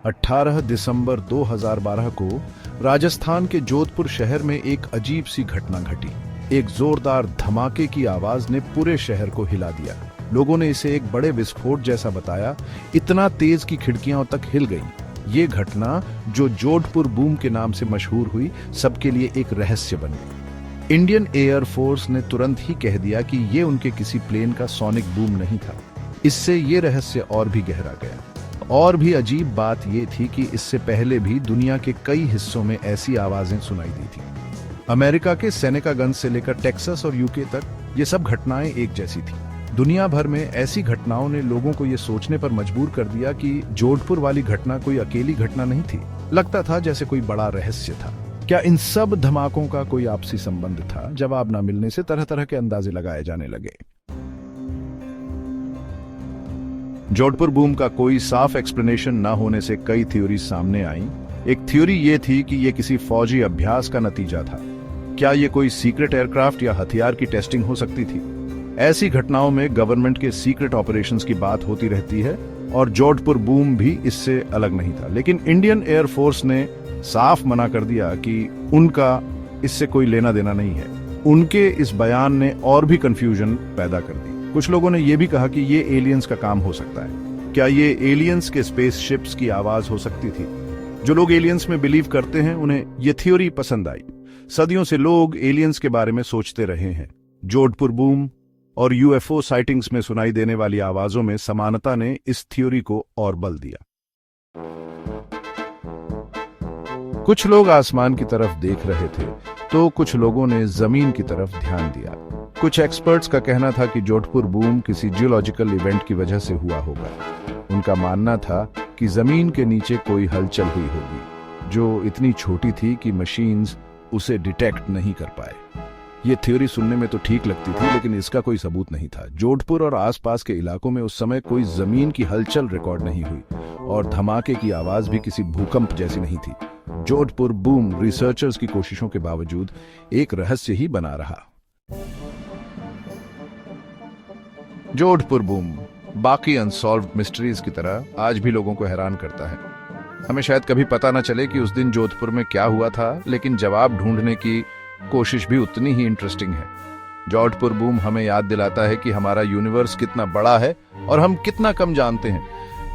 18 दिसंबर 2012 को राजस्थान के जोधपुर शहर में एक अजीब सी घटना घटी। एक जोरदार धमाके की आवाज ने पूरे शहर को हिला दिया। लोगों ने इसे एक बड़े विस्फोट जैसा बताया, इतना तेज कि खिड़कियां तक हिल गईं। ये घटना, जो जोधपुर बूम के नाम से मशहूर हुई, सबके लिए एक रहस्य बन गई। इंडियन एयर फोर्स ने तुरंत ही कह दिया कि ये उनके किसी प्लेन का सोनिक बूम नहीं था। इससे ये रहस्य और भी गहरा गया। और भी अजीब बात ये थी कि इससे पहले भी दुनिया के कई हिस्सों में ऐसी आवाजें सुनाई दी थी। अमेरिका के सेनेकागंज से लेकर टेक्सास और यूके तक ये सब घटनाएं एक जैसी थी। दुनिया भर में ऐसी घटनाओं ने लोगों को ये सोचने पर मजबूर कर दिया कि जोधपुर वाली घटना कोई अकेली घटना नहीं थी। लगता था जैसे कोई बड़ा रहस्य था। क्या इन सब धमाकों का कोई आपसी संबंध था? जवाब न मिलने से तरह तरह के अंदाजे लगाए जाने लगे। जोधपुर बूम का कोई साफ एक्सप्लेनेशन न होने से कई थ्योरी सामने आई। एक थ्योरी ये थी कि ये किसी फौजी अभ्यास का नतीजा था। क्या ये कोई सीक्रेट एयरक्राफ्ट या हथियार की टेस्टिंग हो सकती थी? ऐसी घटनाओं में गवर्नमेंट के सीक्रेट ऑपरेशंस की बात होती रहती है और जोधपुर बूम भी इससे अलग नहीं था। लेकिन इंडियन एयर फोर्स ने साफ मना कर दिया कि उनका इससे कोई लेना देना नहीं है। उनके इस बयान ने और भी कंफ्यूजन पैदा कर दी। कुछ लोगों ने यह भी कहा कि ये एलियंस का काम हो सकता है। क्या ये एलियंस के स्पेसशिप्स की आवाज हो सकती थी? जो लोग एलियंस में बिलीव करते हैं, उन्हें यह थ्योरी पसंद आई। सदियों से लोग एलियंस के बारे में सोचते रहे हैं। जोधपुर बूम और यूएफओ साइटिंग्स में सुनाई देने वाली आवाजों में समानता ने इस थ्योरी को और बल दिया। कुछ लोग आसमान की तरफ देख रहे थे, तो कुछ लोगों ने जमीन की तरफ ध्यान दिया। कुछ एक्सपर्ट्स का कहना था कि जोधपुर बूम किसी जियोलॉजिकल इवेंट की वजह से हुआ होगा। उनका मानना था कि जमीन के नीचे कोई हलचल हुई होगी, जो इतनी छोटी थी कि मशीन्स उसे डिटेक्ट नहीं कर पाए। ये थ्योरी सुनने में तो ठीक लगती थी, लेकिन इसका कोई सबूत नहीं था। जोधपुर और आसपास के इलाकों में उस समय कोई जमीन की हलचल रिकॉर्ड नहीं हुई और धमाके की आवाज भी किसी भूकंप जैसी नहीं थी। जोधपुर बूम रिसर्चर्स की कोशिशों के बावजूद एक रहस्य ही बना रहा। जोधपुर बूम बाकी अनसॉल्व्ड मिस्ट्रीज की तरह आज भी लोगों को हैरान करता है। हमें शायद कभी पता न चले कि उस दिन जोधपुर में क्या हुआ था, लेकिन जवाब ढूंढने की कोशिश भी उतनी ही इंटरेस्टिंग है। जोधपुर बूम हमें याद दिलाता है कि हमारा यूनिवर्स कितना बड़ा है और हम कितना कम जानते हैं।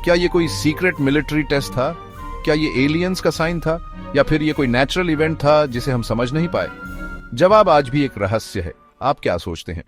क्या ये कोई सीक्रेट मिलिट्री टेस्ट था? क्या ये एलियंस का साइन था? या फिर ये कोई नेचुरल इवेंट था जिसे हम समझ नहीं पाए? जवाब आज भी एक रहस्य है। आप क्या सोचते हैं?